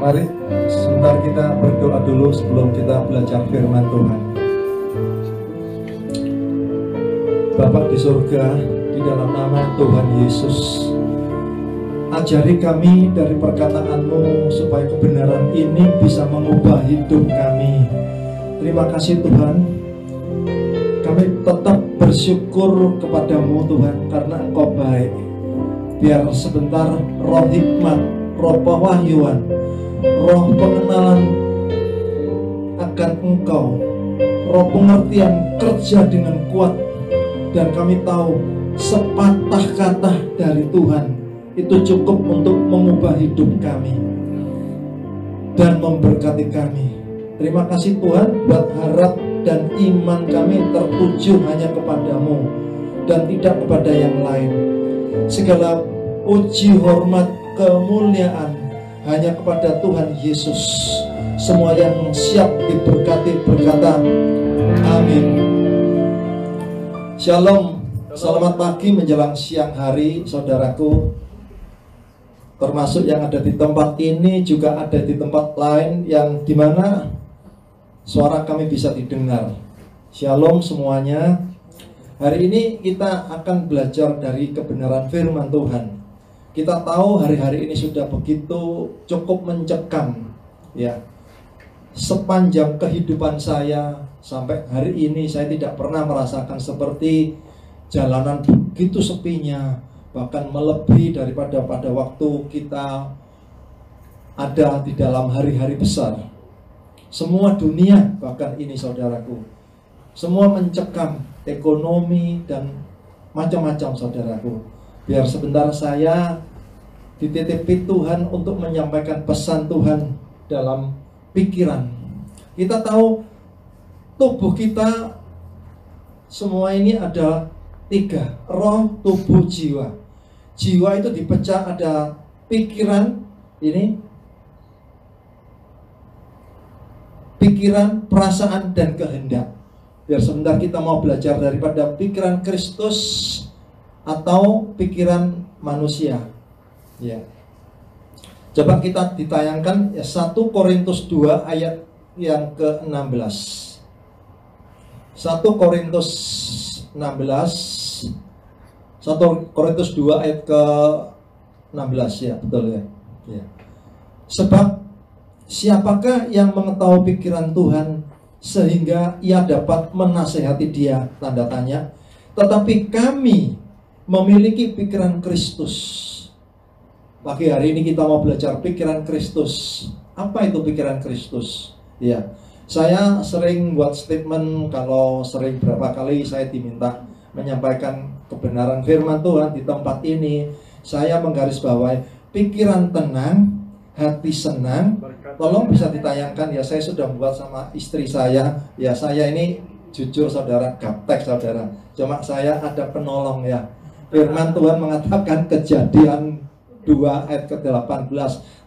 Mari sebentar kita berdoa dulu sebelum kita belajar firman Tuhan. Bapa di surga, di dalam nama Tuhan Yesus, ajari kami dari perkataan-Mu supaya kebenaran ini bisa mengubah hidup kami. Terima kasih Tuhan. Kami tetap bersyukur kepadamu Tuhan, karena Engkau baik. Biar sebentar roh hikmat, roh pewahyuan, roh pengenalan akan Engkau, roh pengertian kerja dengan kuat. Dan kami tahu sepatah kata dari Tuhan itu cukup untuk mengubah hidup kami dan memberkati kami. Terima kasih Tuhan buat harap dan iman kami tertuju hanya kepadamu dan tidak kepada yang lain. Segala puji, hormat, kemuliaan hanya kepada Tuhan Yesus. Semua yang siap diberkati berkata amin. Shalom, selamat pagi menjelang siang hari saudaraku. Termasuk yang ada di tempat ini, juga ada di tempat lain yang dimana suara kami bisa didengar. Shalom semuanya. Hari ini kita akan belajar dari kebenaran firman Tuhan. Kita tahu hari-hari ini sudah begitu cukup mencekam, ya. Sepanjang kehidupan saya sampai hari ini saya tidak pernah merasakan seperti jalanan begitu sepinya, bahkan melebihi daripada pada waktu kita ada di dalam hari-hari besar. Semua dunia, bahkan ini saudaraku, semua mencekam, ekonomi dan macam-macam saudaraku. Biar sebentar saya dititipi Tuhan untuk menyampaikan pesan Tuhan dalam pikiran. Kita tahu tubuh kita semua ini ada tiga, roh, tubuh, jiwa. Jiwa itu dipecah, ada pikiran, ini pikiran, perasaan, dan kehendak. Biar sebentar kita mau belajar daripada pikiran Kristus atau pikiran manusia, ya. Coba kita ditayangkan ya, 1 Korintus 2 ayat yang ke-16. 1 Korintus 16, 1 Korintus 2 ayat ke-16, ya, betul ya. Ya. Sebab siapakah yang mengetahui pikiran Tuhan sehingga ia dapat menasehati dia, tanda tanya. Tetapi kami memiliki pikiran Kristus. Pagi hari ini kita mau belajar pikiran Kristus. Apa itu pikiran Kristus? Ya, saya sering buat statement kalau sering berapa kali saya diminta menyampaikan kebenaran firman Tuhan di tempat ini. Saya menggarisbawahi pikiran tenang, hati senang. Tolong bisa ditayangkan ya, saya sudah buat sama istri saya. Ya, saya ini jujur saudara, gaptek saudara. Cuma saya ada penolong ya. Firman Tuhan mengatakan Kejadian 2 ayat ke-18,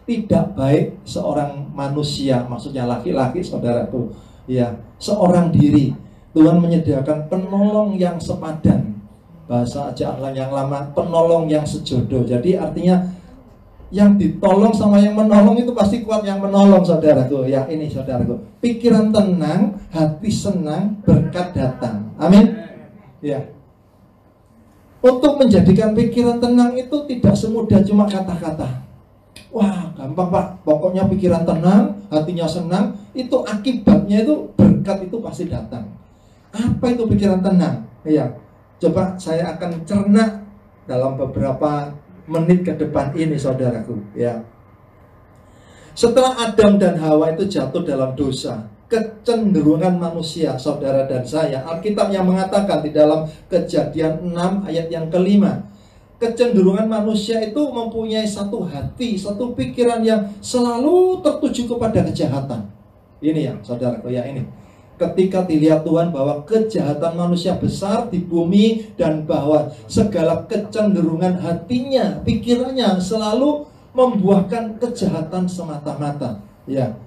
tidak baik seorang manusia, maksudnya laki-laki saudaraku, ya, seorang diri. Tuhan menyediakan penolong yang sepadan. Bahasa ajaran yang lama, penolong yang sejodoh. Jadi artinya yang ditolong sama yang menolong itu pasti kuat yang menolong saudaraku. Ya, ini saudaraku. Pikiran tenang, hati senang, berkat datang. Amin. Ya. Untuk menjadikan pikiran tenang itu tidak semudah cuma kata-kata. Wah, gampang Pak. Pokoknya pikiran tenang, hatinya senang, itu akibatnya itu berkat itu pasti datang. Apa itu pikiran tenang? Ya. Coba saya akan cerna dalam beberapa menit ke depan ini saudaraku, ya. Setelah Adam dan Hawa itu jatuh dalam dosa, kecenderungan manusia, saudara dan saya, Alkitab yang mengatakan di dalam Kejadian 6 ayat yang ke-5, kecenderungan manusia itu mempunyai satu hati, satu pikiran yang selalu tertuju kepada kejahatan. Ini ya saudaraku, ya, ini ketika dilihat Tuhan bahwa kejahatan manusia besar di bumi dan bahwa segala kecenderungan hatinya, pikirannya selalu membuahkan kejahatan semata-mata. Ya,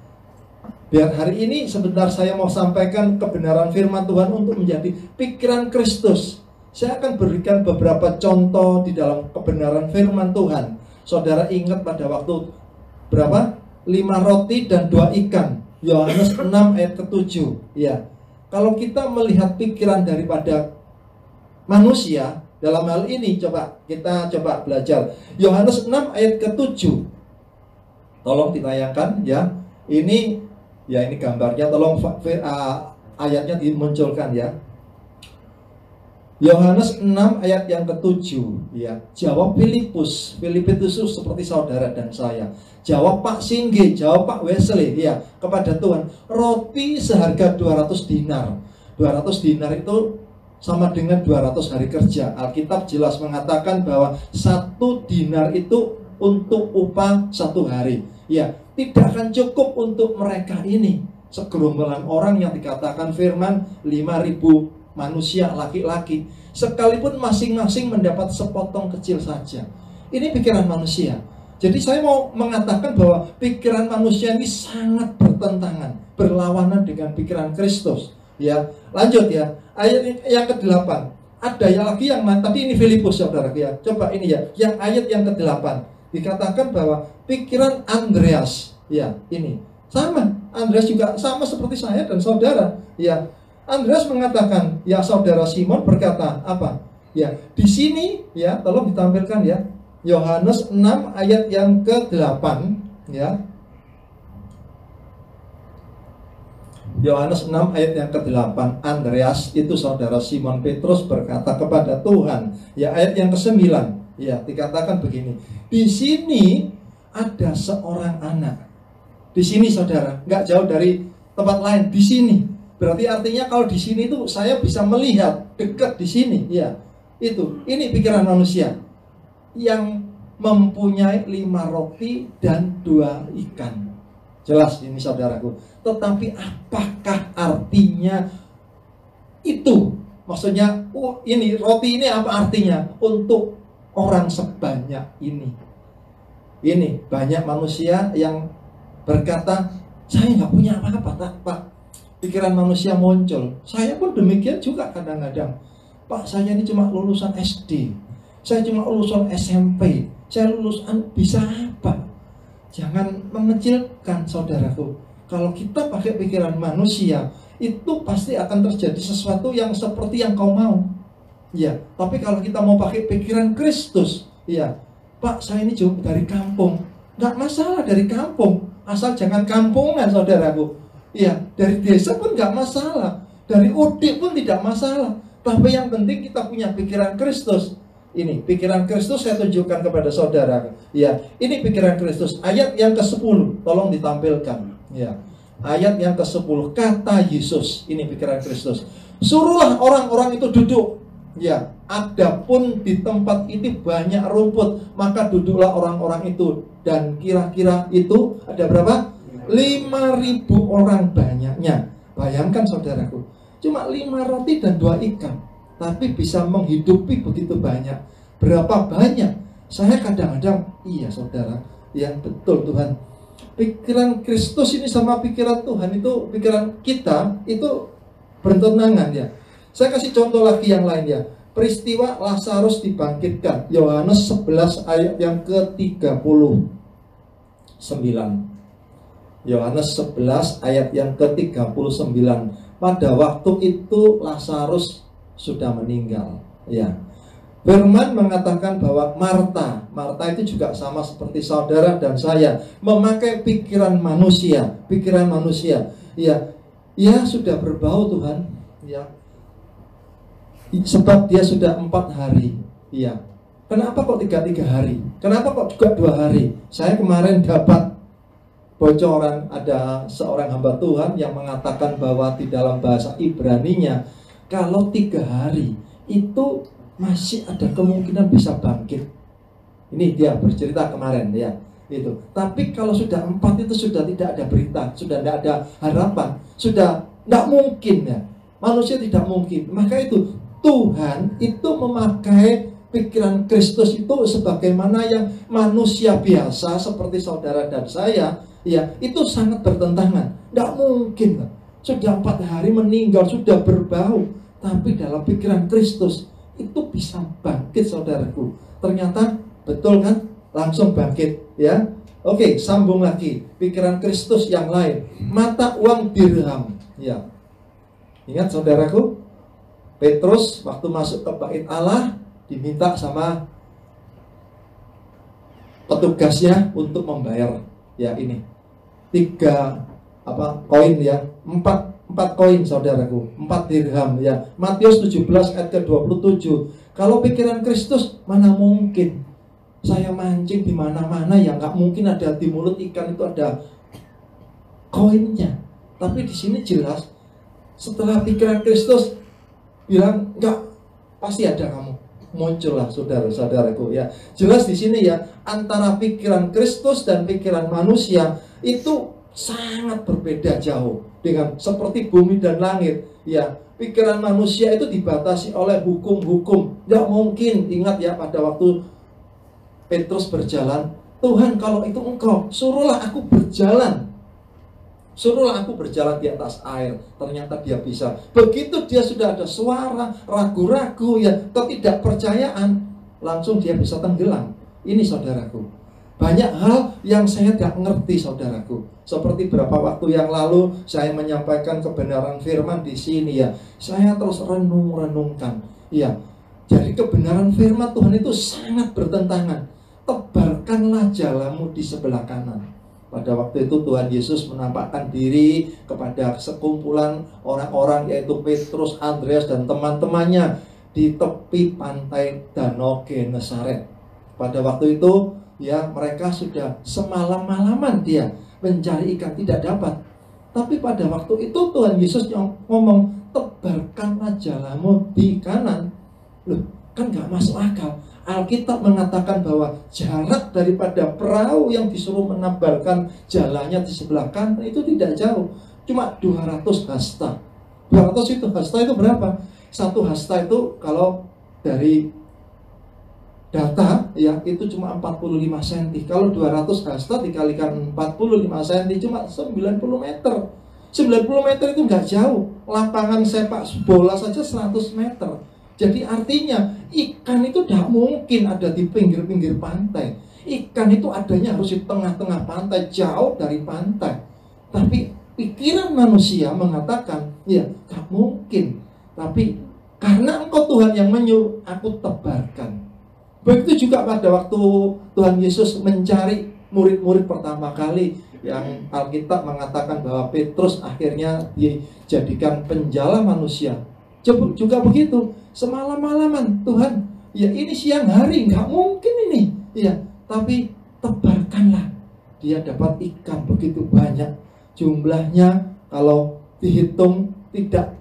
biar hari ini sebentar saya mau sampaikan kebenaran firman Tuhan untuk menjadi pikiran Kristus. Saya akan berikan beberapa contoh di dalam kebenaran firman Tuhan. Saudara ingat pada waktu berapa? 5 roti dan 2 ikan. Yohanes 6 ayat ke-7. Ya. Kalau kita melihat pikiran daripada manusia dalam hal ini, kita coba belajar. Yohanes 6 ayat ke-7. Tolong ditayangkan ya. Ini gambarnya, tolong ayatnya dimunculkan ya. Yohanes 6 ayat yang ke-7 ya. Jawab Filipus itu seperti saudara dan saya. Jawab Pak Singge, jawab Pak Wesley ya kepada Tuhan, roti seharga 200 dinar. 200 dinar itu sama dengan 200 hari kerja. Alkitab jelas mengatakan bahwa 1 dinar itu untuk upah 1 hari. Ya, tidak akan cukup untuk mereka ini. Segerombolan orang yang dikatakan firman 5.000 manusia laki-laki, sekalipun masing-masing mendapat sepotong kecil saja. Ini pikiran manusia. Jadi saya mau mengatakan bahwa pikiran manusia ini sangat bertentangan, berlawanan dengan pikiran Kristus. Ya, lanjut ya. Ayat yang ke-8. Ada yang lagi yang tadi ini Filipus saudara ya. Coba ini ya, yang ayat yang ke-8 dikatakan bahwa pikiran Andreas ya, ini sama. Andreas juga sama seperti saya dan saudara ya. Andreas mengatakan, ya saudara Simon berkata apa? Ya, di sini ya, tolong ditampilkan ya. Yohanes 6 ayat yang ke-8 ya. Yohanes 6 ayat yang ke-8, Andreas itu saudara Simon Petrus berkata kepada Tuhan, ya ayat yang ke-9 ya, dikatakan begini. Di sini ada seorang anak. Di sini saudara, nggak jauh dari tempat lain, di sini. Berarti artinya kalau di sini itu saya bisa melihat dekat di sini, ya. Ini pikiran manusia yang mempunyai 5 roti dan 2 ikan. Jelas ini saudaraku. Tetapi apakah artinya itu? Maksudnya, ini roti ini apa artinya untuk orang sebanyak ini? Ini banyak manusia yang berkata, saya nggak punya apa-apa, Pak. Pikiran manusia muncul. Saya pun demikian juga kadang-kadang. Pak, saya ini cuma lulusan SD. Saya cuma lulusan SMP. Saya lulusan bisa apa? Jangan mengecilkan saudaraku. Kalau kita pakai pikiran manusia, itu pasti akan terjadi sesuatu yang seperti yang kau mau. Ya, tapi kalau kita mau pakai pikiran Kristus, ya, Pak, saya ini jauh dari kampung. Nggak masalah dari kampung. Asal jangan kampungan saudaraku. Ya, dari desa pun nggak masalah, dari udik pun tidak masalah. Tapi yang penting kita punya pikiran Kristus. Ini pikiran Kristus saya tunjukkan kepada saudara. Ya, ini pikiran Kristus. Ayat yang ke-10, tolong ditampilkan. Ya, ayat yang ke-10, kata Yesus. Ini pikiran Kristus. Suruhlah orang-orang itu duduk. Ya, adapun di tempat itu banyak rumput, maka duduklah orang-orang itu. Dan kira-kira itu ada berapa? 5.000 orang banyaknya. Bayangkan saudaraku, cuma 5 roti dan 2 ikan, tapi bisa menghidupi begitu banyak. Berapa banyak? Saya kadang-kadang, iya saudara, yang betul Tuhan. Pikiran Kristus ini sama pikiran Tuhan itu, pikiran kita itu bertentangan ya. Saya kasih contoh lagi yang lain ya. Peristiwa Lazarus dibangkitkan, Yohanes 11 ayat yang ke-39. Yohanes 11 ayat yang ke-39. Pada waktu itu Lazarus sudah meninggal. Ya. Firman mengatakan bahwa Marta itu juga sama seperti saudara dan saya, memakai pikiran manusia. Ya, sudah berbau Tuhan. Ya. Sebab dia sudah 4 hari. Ya. Kenapa kok 3 hari? Kenapa kok juga 2 hari? Saya kemarin dapat bocoran, ada seorang hamba Tuhan yang mengatakan bahwa di dalam bahasa Ibraninya, kalau 3 hari itu masih ada kemungkinan bisa bangkit. Ini dia bercerita kemarin ya. Tapi kalau sudah 4 itu sudah tidak ada berita, sudah tidak ada harapan, sudah tidak mungkin ya. Manusia tidak mungkin. Maka itu Tuhan itu memakai pikiran Kristus itu sebagaimana yang manusia biasa seperti saudara dan saya. Ya, itu sangat bertentangan. Tidak mungkin. Sudah 4 hari meninggal, sudah berbau. Tapi dalam pikiran Kristus itu bisa bangkit saudaraku. Ternyata betul kan? Langsung bangkit ya. Oke, sambung lagi. Pikiran Kristus yang lain. Mata uang dirham. Ya. Ingat saudaraku, Petrus waktu masuk ke bait Allah diminta sama petugasnya untuk membayar. Ya ini 3 koin ya. 4 koin saudaraku. 4 dirham ya. Matius 17 ayat ke-27. Kalau pikiran Kristus, mana mungkin saya mancing di mana-mana ya, nggak mungkin ada di mulut ikan itu ada koinnya. Tapi di sini jelas setelah pikiran Kristus bilang nggak, pasti ada kamu. Muncullah saudara-saudaraku ya. Jelas di sini ya, antara pikiran Kristus dan pikiran manusia itu sangat berbeda jauh, dengan seperti bumi dan langit ya. Pikiran manusia itu dibatasi oleh hukum-hukum. Nggak mungkin, ingat ya, pada waktu Petrus berjalan, Tuhan kalau itu engkau, suruhlah aku berjalan. Suruhlah aku berjalan di atas air. Ternyata dia bisa. Begitu dia sudah ada suara, ragu-ragu ya, ketidakpercayaan, langsung dia bisa tenggelam. Ini saudaraku. Banyak hal yang saya tidak ngerti saudaraku. Seperti beberapa waktu yang lalu saya menyampaikan kebenaran firman di sini ya. Saya terus renung-renungkan. Ya, jadi kebenaran firman Tuhan itu sangat bertentangan. Tebarkanlah jalamu di sebelah kanan. Pada waktu itu Tuhan Yesus menampakkan diri kepada sekumpulan orang-orang, yaitu Petrus, Andreas, dan teman-temannya di tepi pantai Danau Genesaret. Pada waktu itu ya, mereka sudah semalam-malaman dia mencari ikan, tidak dapat. Tapi pada waktu itu Tuhan Yesus ngomong, tebarkanlah jalamu di kanan. Loh, kan gak masuk akal. Alkitab mengatakan bahwa jarak daripada perahu yang disuruh menabarkan jalannya di sebelah kanan itu tidak jauh, cuma 200 hasta. 200 itu hasta itu berapa? Satu hasta itu kalau dari data ya, itu cuma 45 cm. Kalau 200 hasta dikalikan 45 cm cuma 90 meter. 90 meter itu nggak jauh. Lapangan sepak bola saja 100 meter. Jadi artinya ikan itu tidak mungkin ada di pinggir-pinggir pantai. Ikan itu adanya harus di tengah-tengah pantai, jauh dari pantai. Tapi pikiran manusia mengatakan, ya tak mungkin. Tapi karena engkau Tuhan yang menyuruh, aku tebarkan. Begitu juga pada waktu Tuhan Yesus mencari murid-murid pertama kali, yang Alkitab mengatakan bahwa Petrus akhirnya dijadikan penjala manusia. Juga begitu, semalam-malaman Tuhan, ya ini siang hari, nggak mungkin ini, ya, tapi tebarkanlah. Dia dapat ikan begitu banyak, jumlahnya kalau dihitung tidak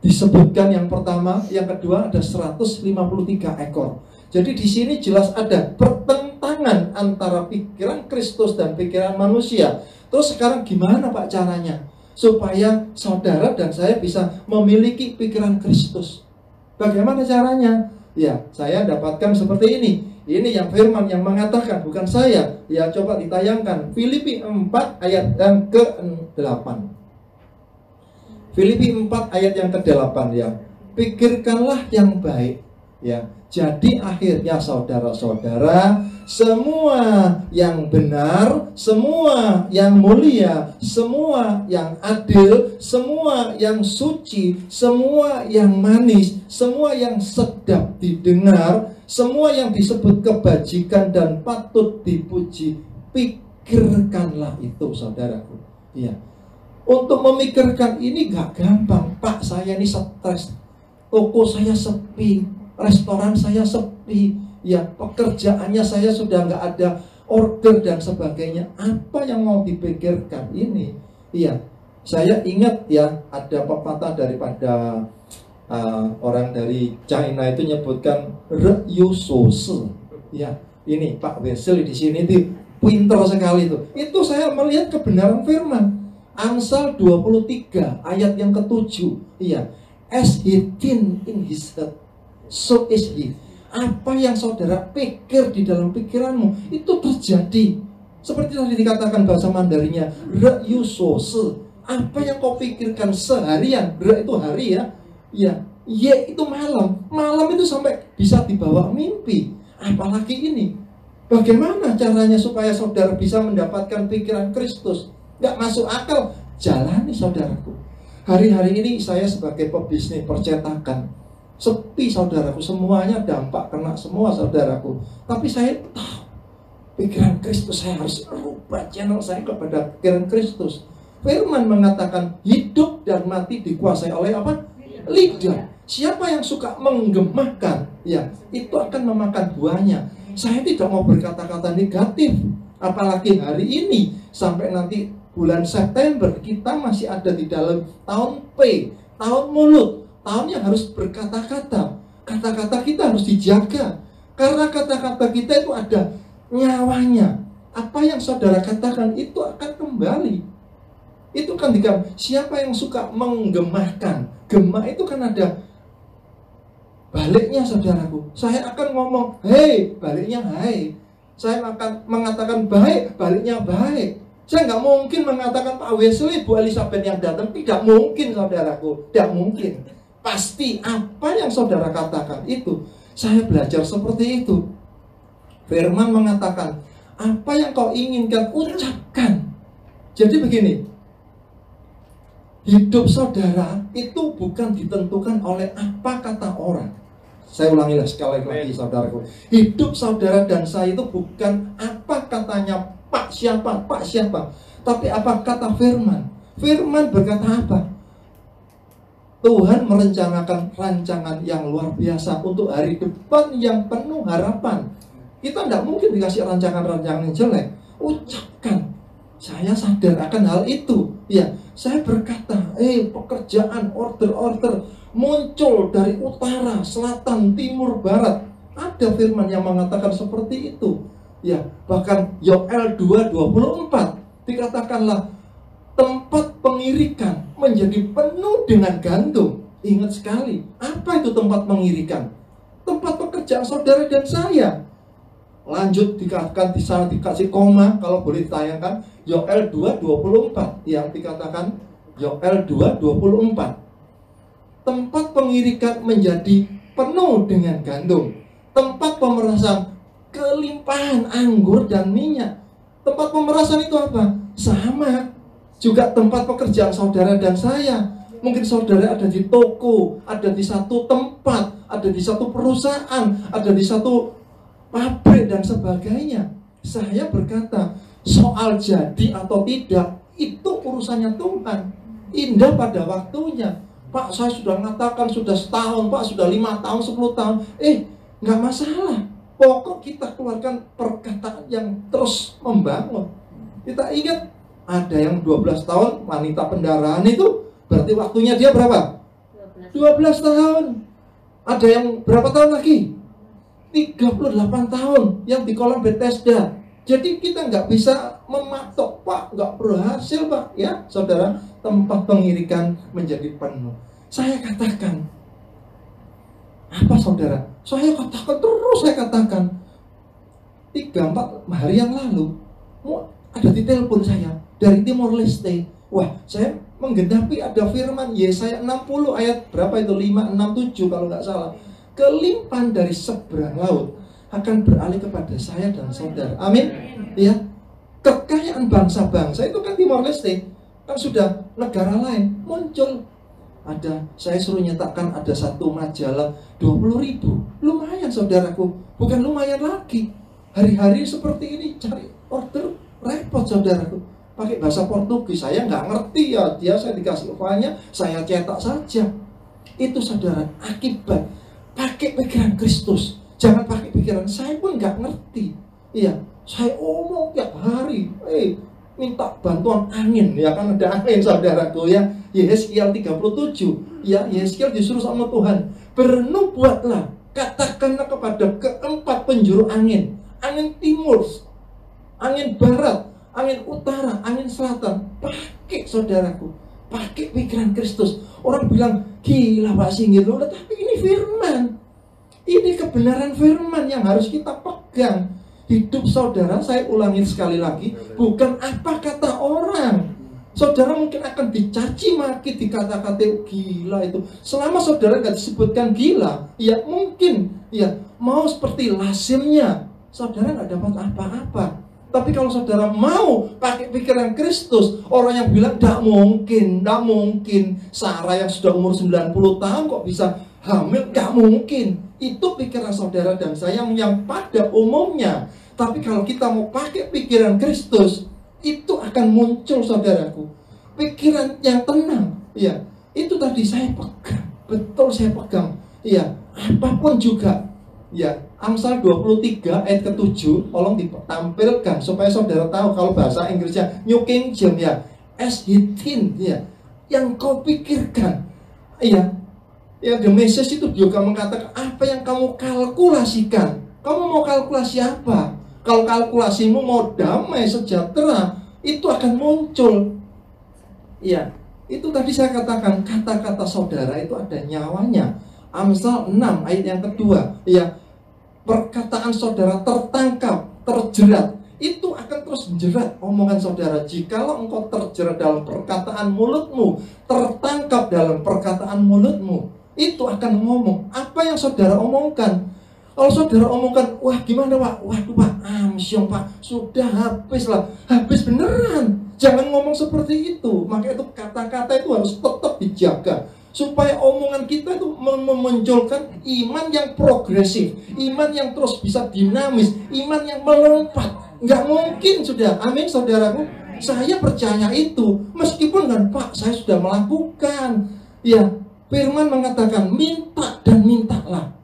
disebutkan yang pertama, yang kedua ada 153 ekor. Jadi di sini jelas ada pertentangan antara pikiran Kristus dan pikiran manusia. Terus sekarang gimana Pak caranya supaya saudara dan saya bisa memiliki pikiran Kristus? Bagaimana caranya? Ya, saya dapatkan seperti ini. Ini yang firman yang mengatakan, bukan saya. Ya, coba ditayangkan. Filipi 4 ayat yang ke-8. Filipi 4 ayat yang ke-8 ya. Pikirkanlah yang baik ya. Jadi akhirnya saudara-saudara, semua yang benar, semua yang mulia, semua yang adil, semua yang suci, semua yang manis, semua yang sedap didengar, semua yang disebut kebajikan dan patut dipuji, pikirkanlah itu saudaraku. Ya. Untuk memikirkan ini gak gampang. Pak, saya ini stres, toko saya sepi, restoran saya sepi, ya pekerjaannya saya sudah nggak ada order dan sebagainya. Apa yang mau dipikirkan ini? Iya, saya ingat ya, ada pepatah daripada orang dari China itu nyebutkan Ryu Sose. Ya, ini Pak Wesel di sini itu pinter sekali itu. Itu saya melihat kebenaran firman. Amsal 23 ayat yang ke-7. Iya, as he think in his heart, so is he. Apa yang saudara pikir di dalam pikiranmu itu terjadi. Seperti tadi dikatakan bahasa Mandarinnya, re yu so se. Apa yang kau pikirkan seharian, re itu hari ya, ya, ye itu malam. Malam itu sampai bisa dibawa mimpi. Apalagi ini, Bagaimana caranya supaya saudara bisa mendapatkan pikiran Kristus? Nggak masuk akal. Jalani saudaraku. Hari-hari ini saya sebagai pebisnis percetakan, sepi saudaraku, semuanya dampak kena semua saudaraku. Tapi saya tahu pikiran Kristus, saya harus rubah channel saya kepada pikiran Kristus. Firman mengatakan hidup dan mati dikuasai oleh apa? Lidah. Siapa yang suka menggemahkan, ya itu akan memakan buahnya. Saya tidak mau berkata-kata negatif, apalagi hari ini sampai nanti bulan September kita masih ada di dalam tahun P, tahun mulut, tahun yang harus berkata-kata. Kata-kata kita harus dijaga, karena kata-kata kita itu ada nyawanya. Apa yang saudara katakan itu akan kembali. Itu kan dikatakan siapa yang suka menggemahkan. Gemah itu kan ada baliknya saudaraku. Saya akan ngomong hei, baliknya hai. Saya akan mengatakan baik, baliknya baik. Saya nggak mungkin mengatakan Pak Wesley, Bu Elizabeth yang datang. Tidak mungkin saudaraku, tidak mungkin. Pasti apa yang saudara katakan itu. Saya belajar seperti itu. Firman mengatakan, apa yang kau inginkan, ucapkan. Jadi begini, hidup saudara itu bukan ditentukan oleh apa kata orang. Saya ulangi sekali lagi saudaraku. Hidup saudara dan saya itu bukan apa katanya Pak siapa, tapi apa kata firman. Firman berkata apa? Tuhan merencanakan rancangan yang luar biasa untuk hari depan yang penuh harapan. Kita tidak mungkin dikasih rancangan-rancangan yang jelek. Ucapkan, saya sadar akan hal itu. Ya, saya berkata, pekerjaan, order muncul dari utara, selatan, timur, barat. Ada firman yang mengatakan seperti itu. Ya, bahkan Yoel 2:24 dikatakanlah tempat pengirikan menjadi penuh dengan gandum. Ingat sekali, apa itu tempat pengirikan? Tempat pekerjaan saudara dan saya. Lanjut dikatakan di sana dikasih koma, kalau boleh ditayangkan Yoel 2:24 yang dikatakan Yoel 2:24. Tempat pengirikan menjadi penuh dengan gandum. Tempat pemerasan kelimpahan anggur dan minyak. Tempat pemerasan itu apa? Sama. Juga tempat pekerjaan saudara dan saya. Mungkin saudara ada di toko, ada di satu tempat, ada di satu perusahaan, ada di satu pabrik dan sebagainya. Saya berkata, soal jadi atau tidak itu urusannya Tuhan. Indah pada waktunya. Pak, saya sudah mengatakan sudah setahun, Pak, sudah 5 tahun, 10 tahun. Nggak masalah. Pokok kita keluarkan perkataan yang terus membangun. Kita ingat ada yang 12 tahun wanita pendarahan itu, berarti waktunya dia berapa? 12 tahun. Ada yang berapa tahun lagi? 38 tahun yang di kolam Bethesda. Jadi kita nggak bisa mematok, Pak, nggak berhasil, Pak. Ya, saudara, tempat pengirikan menjadi penuh. Saya katakan, apa saudara? Saya katakan terus, saya katakan 3-4 hari yang lalu ada di telepon saya dari Timor Leste. Wah, saya menggenapi ada firman Yesaya 60 ayat berapa itu? 5, 6, 7 kalau nggak salah. Kelimpahan dari seberang laut akan beralih kepada saya dan saudara. Amin. Ya, kekayaan bangsa-bangsa itu kan Timor Leste, kan sudah negara lain muncul. Ada, saya suruh nyetakkan ada satu majalah 20.000. Lumayan saudaraku, bukan lumayan lagi. Hari-hari seperti ini cari order repot saudaraku. Pakai bahasa Portugis, saya nggak ngerti ya. Saya dikasih filenya, saya cetak saja. Itu saudara, akibat pakai pikiran Kristus. Jangan pakai pikiran saya pun nggak ngerti. Iya, saya omong tiap hari. Minta bantuan angin, ya kan ada angin saudaraku ya. Yeskiel 37, ya Yeskiel disuruh sama Tuhan, bernubuatlah, katakanlah kepada keempat penjuru angin, angin timur, angin barat, angin utara, angin selatan. Pakai saudaraku, pakai pikiran Kristus. Orang bilang gila Pak Singgir, tapi ini firman, ini kebenaran firman yang harus kita pegang. Hidup saudara, saya ulangi sekali lagi, bukan apa kata orang. Saudara mungkin akan dicaci maki, dikata-kata gila itu. Selama saudara gak disebutkan gila, ya mungkin ya mau seperti lazimnya saudara nggak dapat apa-apa. Tapi kalau saudara mau pakai pikiran Kristus, orang yang bilang tidak mungkin Sarah yang sudah umur 90 tahun kok bisa hamil, nggak mungkin. Itu pikiran saudara dan saya yang pada umumnya. Tapi kalau kita mau pakai pikiran Kristus, itu akan muncul, saudaraku, pikiran yang tenang. Ya, itu tadi saya pegang, betul saya pegang. Ya, apapun juga. Ya, Amsal 23 ayat ke-7 tolong ditampilkan supaya saudara tahu. Kalau bahasa Inggrisnya New King James ya, as he think, ya, yang kau pikirkan. Ya, The Message itu juga mengatakan apa yang kamu kalkulasikan. Kamu mau kalkulasi apa? Kalau kalkulasimu mau damai, sejahtera, itu akan muncul. Ya, itu tadi saya katakan, kata-kata saudara itu ada nyawanya. Amsal 6 ayat yang kedua, ya, perkataan saudara tertangkap, terjerat, itu akan terus menjerat omongan saudara. Jikalau engkau terjerat dalam perkataan mulutmu, tertangkap dalam perkataan mulutmu, itu akan ngomong apa yang saudara omongkan. Kalau saudara omongkan, wah gimana Pak, waduh Pak, amsyong Pak, sudah habis lah, habis beneran. Jangan ngomong seperti itu. Maka itu kata-kata itu harus tetap dijaga, supaya omongan kita itu memunculkan iman yang progresif, iman yang terus bisa dinamis, iman yang melompat. Nggak mungkin sudah, amin saudaraku. Saya percaya itu, meskipun kan Pak, saya sudah melakukan. Ya, firman mengatakan minta dan mintalah.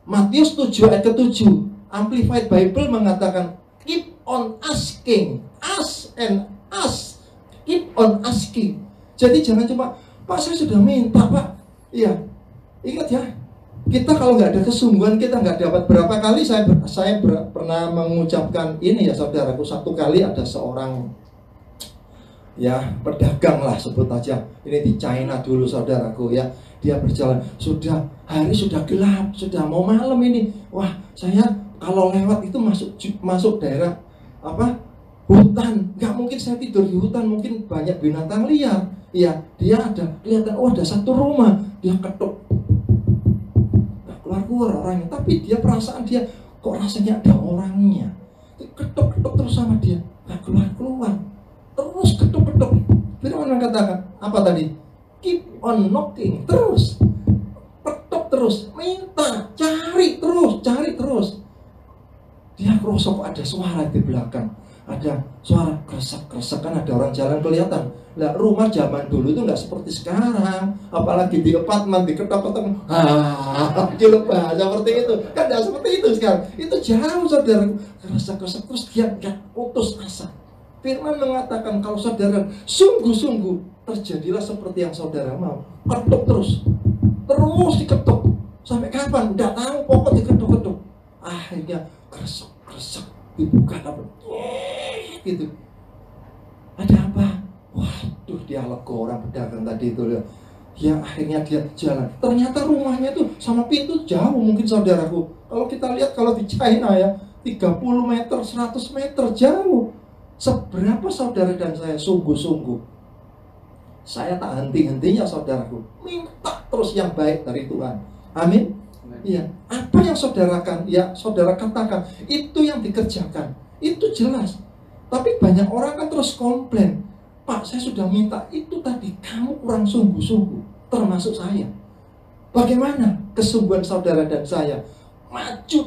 Matius 7 ayat ke-7, Amplified Bible mengatakan keep on asking, ask and ask, keep on asking. Jadi jangan cuma Pak saya sudah minta Pak. Iya, ingat ya, kita kalau nggak ada kesungguhan kita nggak dapat. Berapa kali saya pernah mengucapkan ini ya saudaraku. Satu kali ada seorang ya pedagang lah sebut aja, ini di China dulu saudaraku ya. Dia berjalan, hari sudah gelap, sudah mau malam ini. Wah, saya kalau lewat itu masuk daerah apa? Hutan. Nggak mungkin saya tidur di hutan, mungkin banyak binatang liar. Ya, dia ada kelihatan, oh ada satu rumah, dia ketuk. Nggak keluar orangnya, tapi dia perasaan dia kok rasanya ada orangnya. Ketuk terus sama dia, nggak keluar. Terus ketuk. Firman katakan apa tadi? Keep on knocking, terus ketuk terus, minta, cari terus. Dia kerosok ada suara di belakang, ada suara kresek kan ada orang jalan kelihatan. Lah rumah zaman dulu itu nggak seperti sekarang, apalagi di apartemen di ketok-ketok, bahasa seperti itu kan nggak seperti itu sekarang. Itu jauh saudara, kresek terus dia nggak putus asa. Firman mengatakan kalau saudara sungguh-sungguh, terjadilah seperti yang saudara mau. Ketuk terus diketuk. Sampai kapan? Nggak tahu, pokok diketuk. Akhirnya kresek dibuka apa? Gitu. Ada apa? Waduh, dia lega orang pedagang tadi itu ya. Ya akhirnya dia jalan. Ternyata rumahnya tuh sama pintu jauh mungkin saudaraku. Kalau kita lihat kalau di China ya 30 meter, 100 meter jauh. Seberapa saudara dan saya sungguh-sungguh, saya tak henti-hentinya saudaraku minta terus yang baik dari Tuhan. Amin. Iya, apa yang saudara katakan itu yang dikerjakan, itu jelas. Tapi banyak orang kan terus komplain, Pak saya sudah minta itu tadi, kamu kurang sungguh-sungguh, termasuk saya. Bagaimana kesungguhan saudara dan saya? Maju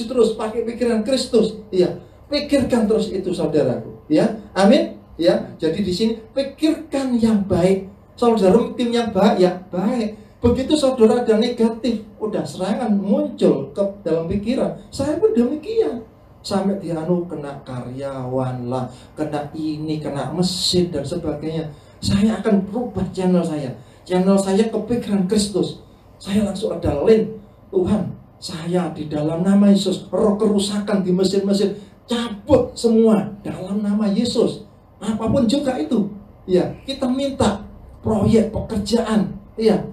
terus pakai pikiran Kristus. Iya, pikirkan terus itu saudaraku. Ya, amin. Ya, jadi di sini pikirkan yang baik. Saudara tim yang baik, ya baik. Begitu saudara ada negatif, udah serangan muncul ke dalam pikiran. Saya pun demikian. Sampai kena karyawan lah, kena ini, kena mesin dan sebagainya. Saya akan berubah channel saya. Channel saya ke pikiran Kristus. Saya langsung ada link. Tuhan, saya di dalam nama Yesus, roh kerusakan di mesin-mesin, cabut semua dalam nama Yesus. Apapun juga itu, ya kita minta proyek pekerjaan, ya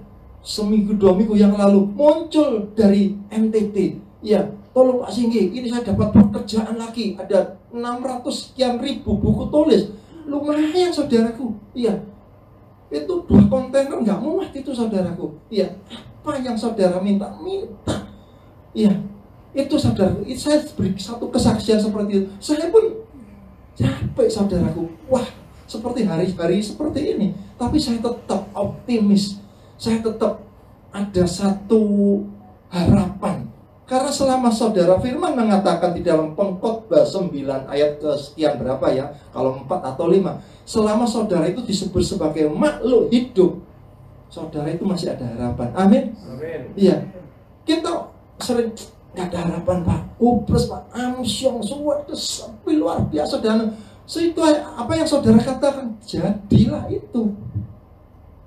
seminggu 2 minggu yang lalu muncul dari NTT, ya tolong Pak Singgi, ini saya dapat pekerjaan lagi, ada 600 sekian ribu buku tulis, lumayan saudaraku, ya itu 2 kontainer nggak muat itu saudaraku, ya apa yang saudara minta, ya Itu saudaraku, saya beri satu kesaksian seperti itu. Saya pun capek saudaraku. Wah, seperti hari-hari seperti ini. Tapi saya tetap optimis. Saya tetap ada satu harapan. Karena selama saudara firman mengatakan di dalam Pengkhotbah 9 ayat ke sekian berapa ya, kalau 4 atau 5, selama saudara itu disebut sebagai makhluk hidup, saudara itu masih ada harapan. Amin. Amin. Iya. Kita sering nggak ada harapan Pak, hopeless Pak, amsyong semua sepi luar biasa. Dan itu apa yang saudara katakan, jadilah itu.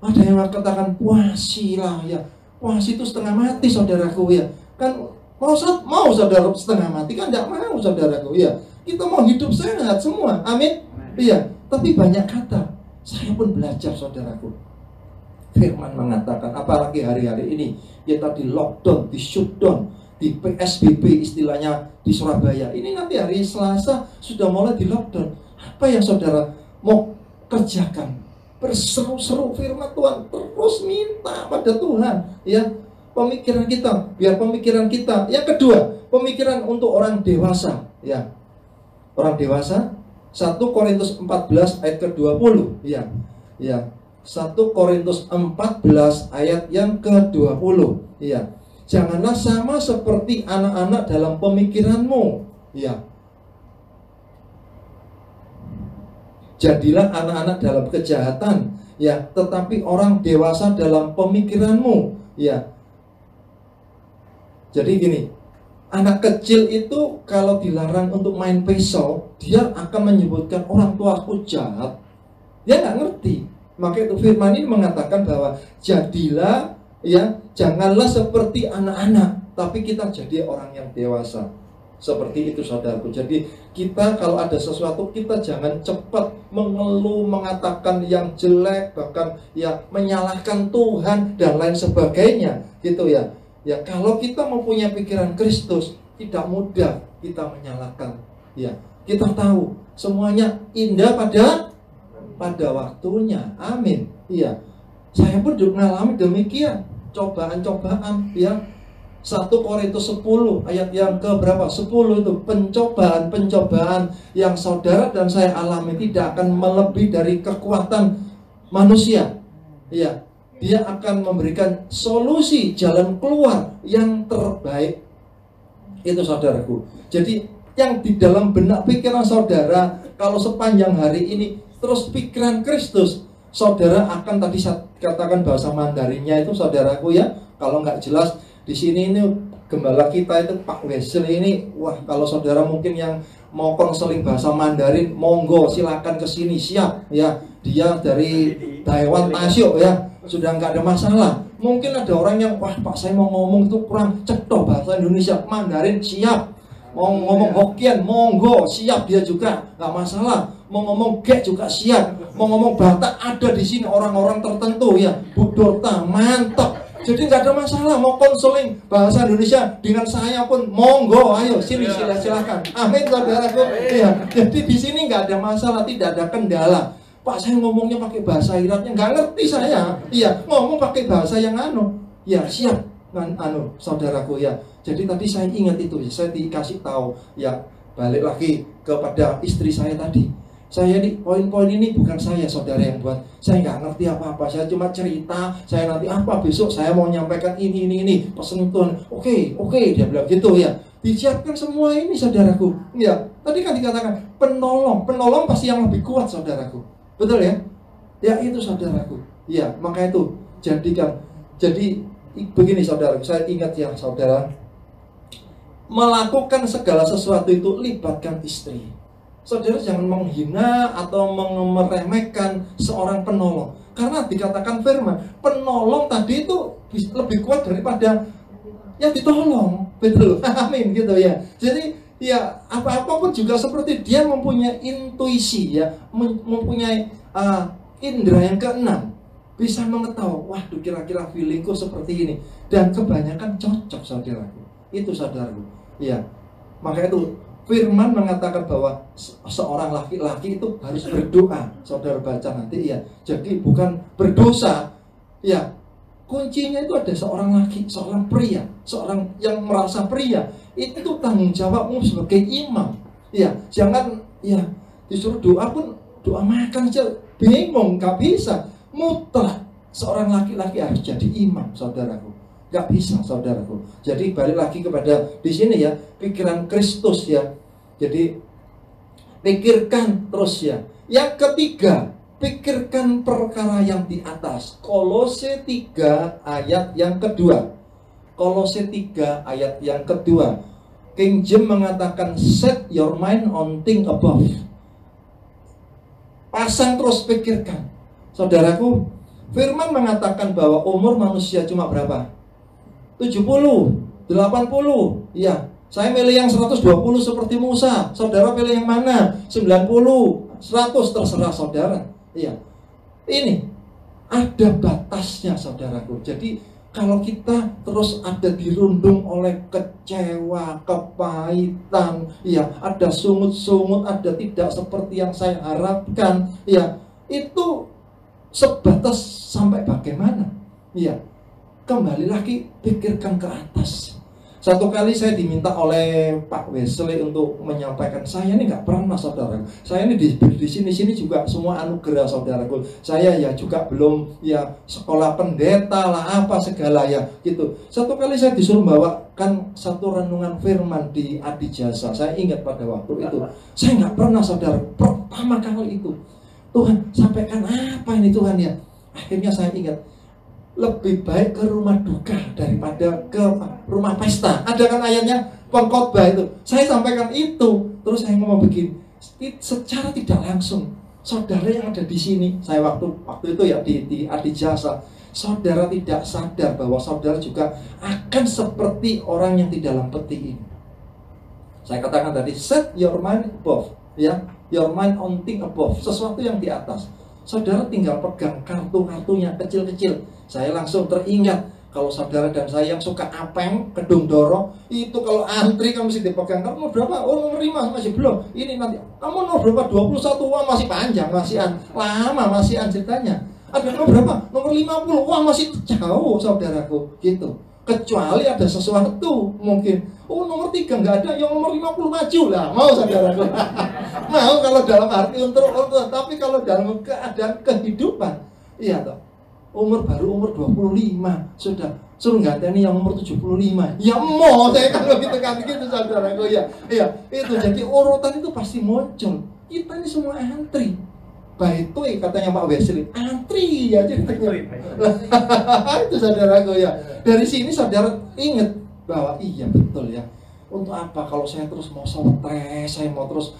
Ada yang katakan puasilah ya, puasi itu setengah mati saudaraku ya. Kan mau saudara setengah mati kan nggak mau saudaraku ya. Kita mau hidup sehat semua, amin. Iya. Tapi banyak kata, saya pun belajar saudaraku. Firman mengatakan, apalagi hari-hari ini kita di lockdown, di shutdown, di PSBB istilahnya di Surabaya. Ini nanti hari Selasa sudah mulai di lockdown. Apa yang saudara mau kerjakan? Berseru-seru firman Tuhan, terus minta pada Tuhan ya. Pemikiran kita, biar pemikiran kita. Yang kedua, pemikiran untuk orang dewasa ya. Orang dewasa 1 Korintus 14 ayat ke-20 ya. Ya. 1 Korintus 14 ayat yang ke-20 ya. Janganlah sama seperti anak-anak dalam pemikiranmu ya. Jadilah anak-anak dalam kejahatan ya, tetapi orang dewasa dalam pemikiranmu ya. Jadi gini, anak kecil itu kalau dilarang untuk main pisau, dia akan menyebutkan orang tua aku jahat. Dia nggak ngerti. Maka itu firman ini mengatakan bahwa jadilah ya, janganlah seperti anak-anak, tapi kita jadi orang yang dewasa. Seperti itu saudaraku. Jadi kita kalau ada sesuatu, kita jangan cepat mengeluh, mengatakan yang jelek, bahkan ya menyalahkan Tuhan dan lain sebagainya gitu ya. Ya kalau kita mempunyai pikiran Kristus, tidak mudah kita menyalahkan ya. Kita tahu semuanya indah pada waktunya. Amin. Iya. Saya pun juga mengalami demikian. Cobaan-cobaan ya. 1 Korintus 10 ayat yang ke berapa? 10 itu pencobaan-pencobaan yang saudara dan saya alami tidak akan melebihi dari kekuatan manusia. Iya. Dia akan memberikan solusi jalan keluar yang terbaik. Itu saudaraku. Jadi yang di dalam benak pikiran saudara, kalau sepanjang hari ini terus pikiran Kristus, saudara akan tadi saya katakan bahasa Mandarinnya itu saudaraku ya. Kalau nggak jelas di sini ini gembala kita itu Pak Wesley ini, wah kalau saudara mungkin yang mau konseling bahasa Mandarin, monggo silakan ke sini, siap ya. Dia dari Taiwan Tasyo ya, sudah nggak ada masalah. Mungkin ada orang yang wah Pak saya mau ngomong itu kurang cetok bahasa Indonesia, Mandarin siap. Mau ngomong Hokkien, monggo siap dia juga, nggak masalah. Mau ngomong Gek juga siap. Mau ngomong Batak ada di sini orang-orang tertentu ya. Bu Dorta mantap. Jadi nggak ada masalah mau konseling bahasa Indonesia dengan saya pun monggo, ayo sini silakan. Amin saudaraku. Ya, jadi di sini nggak ada masalah, tidak ada kendala. Pak saya ngomongnya pakai bahasa Iraknya nggak ngerti saya. Iya ngomong pakai bahasa yang ya siap saudaraku ya. Jadi tadi saya ingat itu, saya dikasih tahu ya, balik lagi kepada istri saya tadi. Saya di poin-poin ini bukan saya saudara yang buat. Saya nggak ngerti apa-apa. Saya cuma cerita. Saya nanti apa besok saya mau nyampaikan ini pesan Tuhan. Oke, dia bilang gitu ya. Disiapkan semua ini saudaraku. Ya, tadi kan dikatakan penolong pasti yang lebih kuat saudaraku. Betul ya? Ya itu saudaraku. Ya, maka itu jadikan. Jadi begini saudaraku. Saya ingat ya saudara. Melakukan segala sesuatu itu libatkan istri. Saudara jangan menghina atau meremehkan seorang penolong. Karena dikatakan firman, penolong tadi itu lebih kuat daripada yang ditolong. Betul, amin gitu ya. Jadi ya apa-apa pun juga seperti dia mempunyai intuisi ya, mempunyai indera yang keenam. Bisa mengetahui, waduh kira-kira feelingku seperti ini. Dan kebanyakan cocok saudaraku. Itu saudaraku. Ya, maka itu firman mengatakan bahwa seorang laki-laki itu harus berdoa. Saudara baca nanti ya. Jadi bukan berdosa. Ya. Kuncinya itu ada seorang laki, seorang pria, seorang yang merasa pria Itu tanggung jawabmu sebagai imam. Ya, jangan ya disuruh doa pun doa makan aja bingung, nggak bisa. Mutlak seorang laki-laki harus jadi imam, saudaraku. Nggak bisa, saudaraku. Jadi balik lagi kepada di sini ya, pikiran Kristus ya. Jadi pikirkan terus ya. Yang ketiga, pikirkan perkara yang di atas. Kolose 3 ayat yang kedua. Kolose 3 ayat yang kedua. King James mengatakan set your mind on things above. Pasang terus, pikirkan. Saudaraku, firman mengatakan bahwa umur manusia cuma berapa? 70, 80. Ya, saya milih yang 120 seperti Musa. Saudara pilih yang mana? 90, 100, terserah saudara. Iya. Ini ada batasnya, saudaraku. Jadi kalau kita terus ada dirundung oleh kecewa, kepahitan, ya, ada sungut-sungut, ada tidak seperti yang saya harapkan, ya, itu sebatas sampai bagaimana? Ya, kembali lagi pikirkan ke atas. Satu kali saya diminta oleh Pak Wesley untuk menyampaikan, saya ini nggak pernah, saudara. Saya ini di sini juga semua anugerah, saudaraku. Saya ya juga belum ya sekolah pendeta lah apa segala ya gitu. Satu kali saya disuruh bawakan satu renungan firman di Adijasa. Saya ingat pada waktu itu, saya nggak pernah, saudara. Pertama kali itu, Tuhan sampaikan apa ini Tuhan ya? Akhirnya saya ingat, lebih baik ke rumah duka daripada ke rumah pesta. Ada kan ayatnya, pengkhotbah itu. Saya sampaikan itu, terus saya ngomong begini, secara tidak langsung, saudara yang ada di sini, saya waktu itu ya di Adijasa, saudara tidak sadar bahwa saudara juga akan seperti orang yang di dalam peti ini. Saya katakan tadi, set your mind above, ya, your mind on thing above, sesuatu yang di atas. Saudara tinggal pegang kartu-kartunya kecil-kecil. Saya langsung teringat, kalau saudara dan saya yang suka apeng, kedung dorong, itu kalau antri kamu mesti dipegang. Kamu berapa? Oh, nomor 5 masih belum. Ini nanti. Kamu nomor berapa? 21. Wah, masih panjang, masih lama, masih ceritanya. Ada nomor berapa? Nomor 50. Wah, masih jauh, saudaraku. Gitu. Kecuali ada sesuatu mungkin. Oh, nomor 3 nggak ada, yang nomor 50 maju lah. Mau, saudaraku? Mau kalau dalam arti untuk, tapi kalau dalam keadaan kehidupan, iya toh. Baru umur 25 sudah suruh ganteni yang umur 75. Ya mau saya kalau gitu saudaraku ya. Iya, itu jadi urutan itu pasti muncul. Kita ini semua antri. Baik itu katanya Pak Wesley, antri ya ceritanya. Itu saudaraku ya. Dari sini saudara ingat bahwa iya betul ya. Untuk apa kalau saya terus mau stres, saya mau terus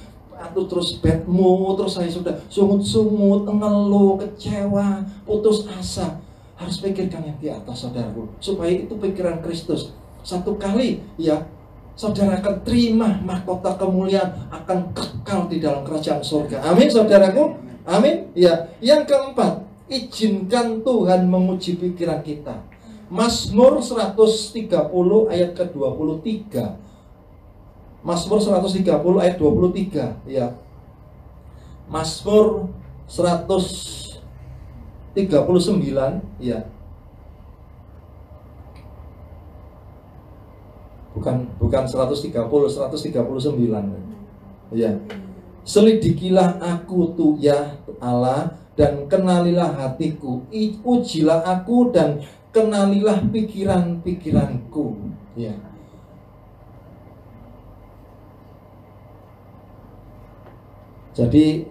bad mood, terus saya sudah sungut-sungut, ngeluh, kecewa, putus asa. Harus pikirkan yang di atas, saudaraku, supaya itu pikiran Kristus. Satu kali ya, saudara akan terima mahkota kemuliaan, akan kekal di dalam kerajaan surga. Amin, saudaraku. Amin. Ya, yang keempat, izinkan Tuhan menguji pikiran kita. Mazmur 130 ayat ke-23. Mazmur 130 ayat 23 ya. Mazmur 139 ya. Bukan 130, 139 ya. Selidikilah aku tuh ya Allah, dan kenalilah hatiku. Ujilah aku dan kenalilah pikiran-pikiranku ya. Jadi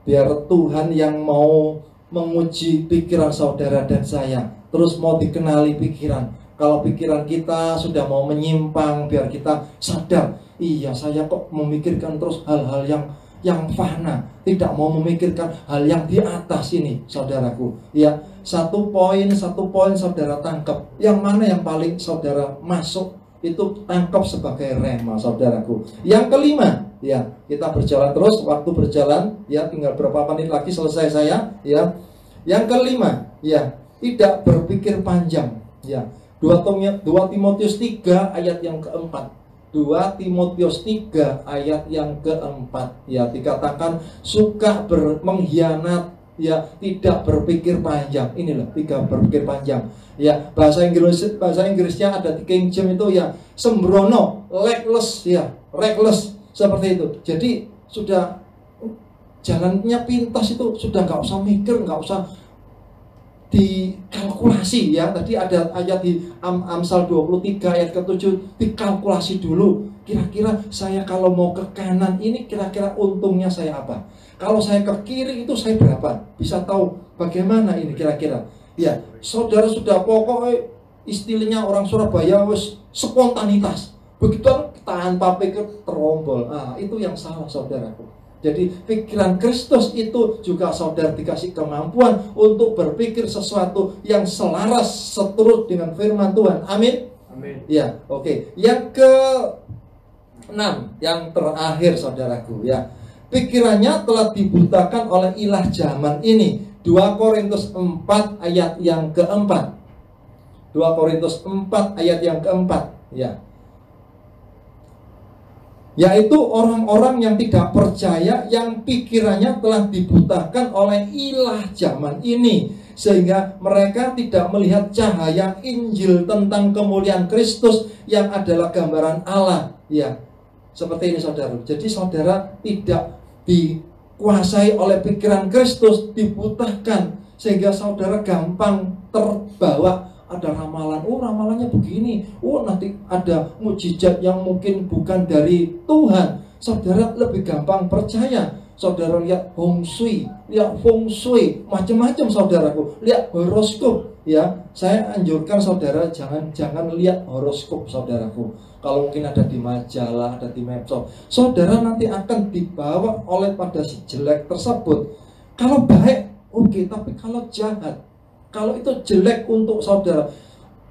biar Tuhan yang mau menguji pikiran saudara dan saya, terus mau dikenali pikiran. Kalau pikiran kita sudah mau menyimpang, biar kita sadar, iya saya kok memikirkan terus hal-hal yang fana, tidak mau memikirkan hal yang di atas ini, saudaraku. Ya, satu poin saudara tangkap. Yang mana yang paling saudara masuk, itu tangkap sebagai rema, saudaraku. Yang kelima, ya, kita berjalan terus, waktu berjalan, ya, tinggal berapa menit lagi selesai saya, ya. Yang kelima, ya, tidak berpikir panjang, ya. 2 Timotius 3 ayat yang keempat. 2 Timotius 3 ayat yang keempat, ya, dikatakan suka mengkhianat ya, tidak berpikir panjang. Ini loh, tidak berpikir panjang. Ya, bahasa Inggrisnya ada di King James itu ya sembrono, reckless ya, reckless seperti itu. Jadi sudah jalannya pintas itu, sudah nggak usah mikir, nggak usah dikalkulasi ya. Tadi ada ayat di Amsal 23 ayat ke-7, dikalkulasi dulu. Kira-kira saya kalau mau ke kanan ini kira-kira untungnya saya apa? Kalau saya ke kiri itu saya berapa? Bisa tahu bagaimana ini kira-kira. Ya, saudara sudah pokoknya istilahnya orang Surabaya wes spontanitas. Begitu tanpa pikir terombol. Nah, itu yang salah saudaraku. Jadi pikiran Kristus itu juga saudara dikasih kemampuan untuk berpikir sesuatu yang selaras seturut dengan firman Tuhan. Amin. Amin. Ya, oke. Yang ke-6, yang terakhir saudaraku ya. Pikirannya telah dibutakan oleh ilah zaman ini. 2 Korintus 4 ayat yang keempat. 2 Korintus 4 ayat yang keempat ya. Yaitu orang-orang yang tidak percaya, yang pikirannya telah dibutakan oleh ilah zaman ini, sehingga mereka tidak melihat cahaya Injil tentang kemuliaan Kristus yang adalah gambaran Allah. Ya, seperti ini saudara. Jadi saudara tidak dikuasai oleh pikiran Kristus, dibutakan, sehingga saudara gampang terbawa. Ada ramalan, oh ramalannya begini, oh nanti ada mujizat yang mungkin bukan dari Tuhan. Saudara lebih gampang percaya. Saudara lihat feng shui, macam-macam saudaraku. Lihat horoskop, ya. Saya anjurkan saudara jangan lihat horoskop saudaraku. Kalau mungkin ada di majalah, ada di medsos, saudara nanti akan dibawa oleh pada si jelek tersebut. Kalau baik, oke, tapi kalau jahat, kalau itu jelek untuk saudara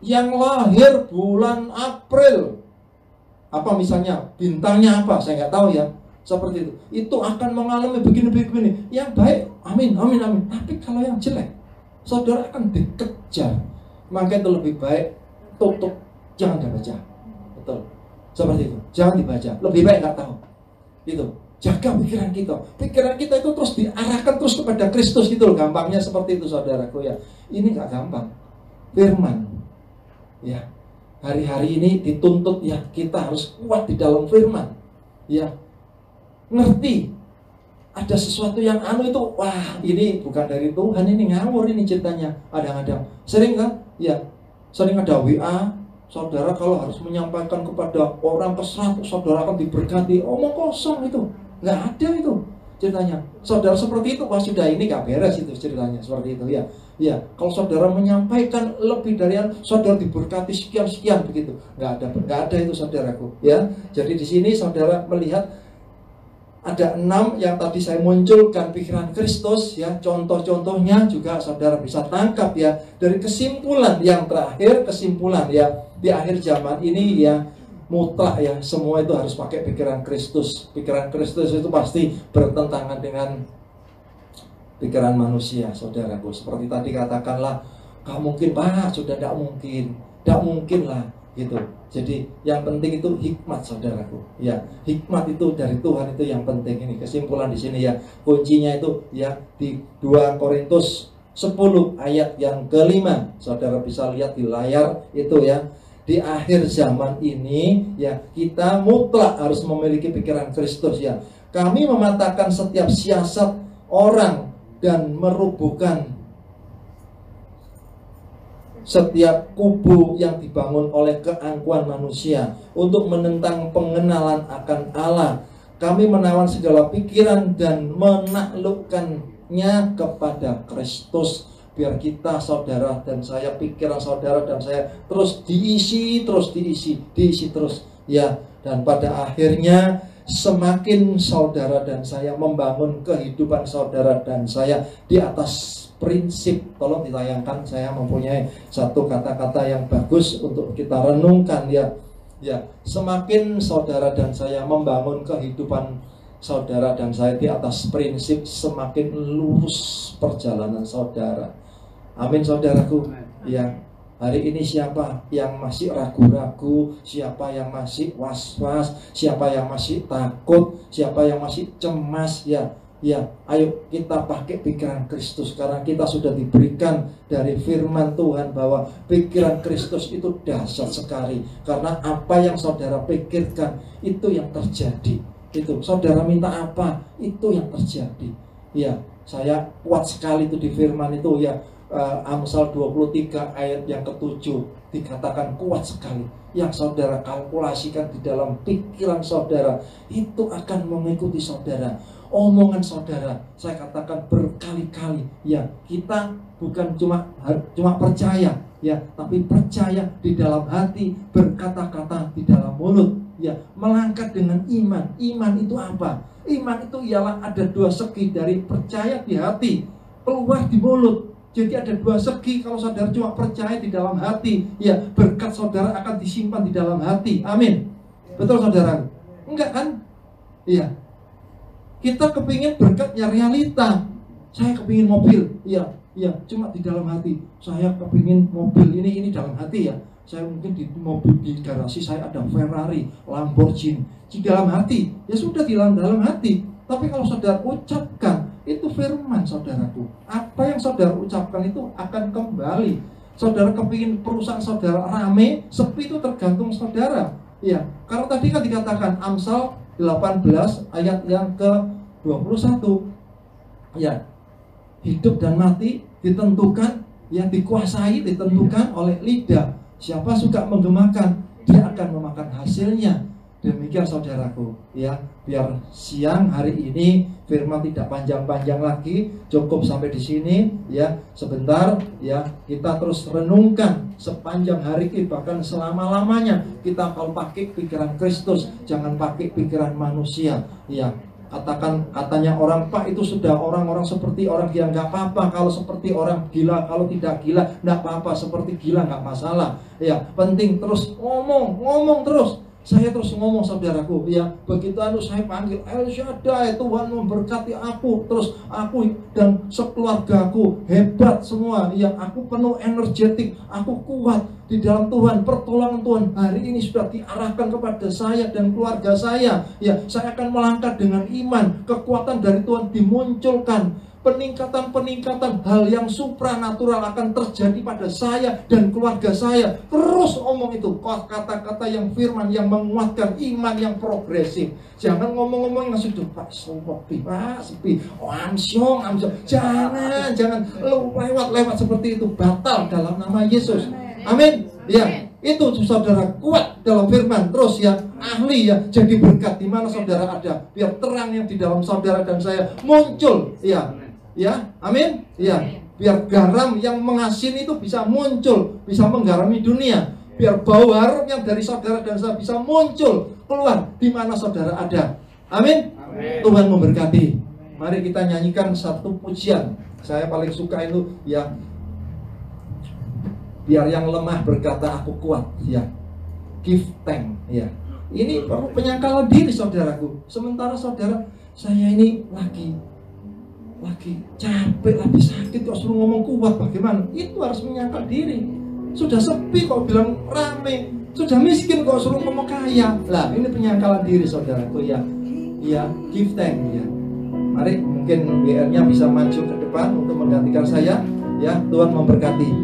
yang lahir bulan April, apa misalnya bintangnya apa, saya nggak tahu ya, seperti itu akan mengalami begini. Yang baik, amin. Tapi kalau yang jelek, saudara akan dikejar. Maka itu lebih baik tutup, jangan dibaca. Betul, seperti itu, jangan dibaca. Lebih baik nggak tahu. Itu. Jaga pikiran kita. Pikiran kita itu terus diarahkan terus kepada Kristus gitu loh. Gampangnya seperti itu saudaraku ya. Ini gak gampang. Firman. Ya. Hari-hari ini dituntut ya kita harus kuat di dalam firman. Ya. Ngerti. Ada sesuatu yang itu, wah ini bukan dari Tuhan, ini ngawur ini ceritanya. Kadang-kadang. Sering kan? Ya. Sering ada WA. Saudara kalau harus menyampaikan kepada orang ke 100, saudara akan diberkati. Omong kosong itu. Nggak ada itu ceritanya. Saudara seperti itu, wah sudah ini nggak beres itu ceritanya, seperti itu ya. Ya, kalau saudara menyampaikan lebih dari yang saudara diberkati sekian begitu, nggak ada itu saudaraku ya. Jadi di sini saudara melihat ada 6 yang tadi saya munculkan pikiran Kristus ya. Contoh-contohnya juga saudara bisa tangkap ya dari kesimpulan yang terakhir, kesimpulan ya di akhir zaman ini ya. Mutlak ya, semua itu harus pakai pikiran Kristus. Pikiran Kristus itu pasti bertentangan dengan pikiran manusia, saudaraku. Seperti tadi katakanlah, gak mungkin Pak, sudah tidak mungkin lah, gitu. Jadi yang penting itu hikmat, saudaraku. Ya, hikmat itu dari Tuhan itu yang penting. Ini kesimpulan di sini ya. Kuncinya itu ya di 2 Korintus 10 ayat yang ke-5. Saudara bisa lihat di layar itu ya. Di akhir zaman ini ya kita mutlak harus memiliki pikiran Kristus ya. Kami mematahkan setiap siasat orang dan merubuhkan setiap kubu yang dibangun oleh keangkuhan manusia untuk menentang pengenalan akan Allah. Kami menawan segala pikiran dan menaklukkannya kepada Kristus. Biar kita, saudara dan saya, pikiran saudara dan saya terus diisi terus ya. Dan pada akhirnya semakin saudara dan saya membangun kehidupan saudara dan saya di atas prinsip. Tolong ditayangkan, saya mempunyai satu kata-kata yang bagus untuk kita renungkan ya. Ya, semakin saudara dan saya membangun kehidupan saudara dan saya di atas prinsip, semakin lurus perjalanan saudara. Amin saudaraku. Ya, hari ini siapa yang masih ragu-ragu, siapa yang masih was-was, siapa yang masih takut, siapa yang masih cemas ya. Ya, ayo kita pakai pikiran Kristus, karena kita sudah diberikan dari firman Tuhan bahwa pikiran Kristus itu dahsyat sekali. Karena apa yang saudara pikirkan itu yang terjadi. Itu saudara minta apa, itu yang terjadi. Ya, saya kuat sekali itu di firman itu ya. Amsal 23 ayat yang ke-7 dikatakan kuat sekali. Yang saudara kalkulasikan di dalam pikiran saudara itu akan mengikuti saudara. Omongan saudara, saya katakan berkali-kali ya, kita bukan cuma percaya ya, tapi percaya di dalam hati, berkata-kata di dalam mulut ya, melangkah dengan iman. Iman itu apa? Iman itu ialah ada dua segi dari percaya di hati keluar di mulut. Jadi ada dua segi. Kalau saudara cuma percaya di dalam hati ya, berkat saudara akan disimpan di dalam hati. Amin. Betul saudara? Enggak kan? Iya. Kita kepingin berkatnya realita. Saya kepingin mobil, iya, cuma di dalam hati. Saya kepingin mobil ini dalam hati ya. Saya mungkin di mobil di garasi saya ada Ferrari, Lamborghini. Di dalam hati, ya sudah di dalam hati. Tapi kalau saudara ucapkan, itu firman saudaraku. Apa yang saudara ucapkan itu akan kembali. Saudara kepingin perusahaan saudara rame, sepi, itu tergantung saudara. Iya, karena tadi kan dikatakan Amsal 18 ayat yang ke-21 ya, hidup dan mati ditentukan, yang dikuasai ditentukan oleh lidah. Siapa suka menggemakan, dia akan memakan hasilnya. Demikian saudaraku ya, biar siang hari ini firman tidak panjang-panjang lagi, cukup sampai di sini ya. Sebentar ya, kita terus renungkan sepanjang hari ini, bahkan selama-lamanya kita kalau pakai pikiran Kristus, jangan pakai pikiran manusia ya. Katanya orang, Pak, itu sudah orang-orang seperti orang gila. Nggak apa-apa kalau seperti orang gila. Kalau tidak gila nggak apa-apa, seperti gila nggak masalah ya. Penting terus ngomong terus. Saya terus ngomong saudaraku ya, begitu saya panggil El Shaddai, Tuhan memberkati aku, terus aku dan sekeluargaku hebat semua ya, aku penuh energetik, aku kuat di dalam Tuhan. Pertolongan Tuhan hari ini sudah diarahkan kepada saya dan keluarga saya ya. Saya akan melangkah dengan iman, kekuatan dari Tuhan dimunculkan. Peningkatan hal yang supranatural akan terjadi pada saya dan keluarga saya. Terus omong itu, kata-kata yang firman, yang menguatkan iman yang progresif. Jangan ngomong-ngomong yang sudah Pak sepi, amsyong. Jangan lewat seperti itu, batal dalam nama Yesus. Amin. Ya, itu saudara kuat dalam firman, terus ya, ahli ya, jadi berkat di mana saudara ada, biar terang yang di dalam saudara dan saya muncul ya. Ya, amin. Ya, biar garam yang mengasin itu bisa muncul, bisa menggarami dunia. Biar bau harum yang dari saudara dan saya bisa muncul keluar di mana saudara ada. Amin. Tuhan memberkati. Mari kita nyanyikan satu pujian. Saya paling suka itu ya. Biar yang lemah berkata aku kuat ya. Give thanks ya. Ini perlu penyangkalan diri saudaraku. Sementara saudara, saya ini lagi capek, lagi sakit, kok suruh ngomong kuat, bagaimana? Itu harus menyangkal diri. Sudah sepi kok bilang rame, sudah miskin kok suruh ngomong kaya. Lah, ini penyangkalan diri saudaraku ya. Ya, give thanks ya. Mari mungkin WR-nya bisa maju ke depan untuk menggantikan saya ya. Tuhan memberkati.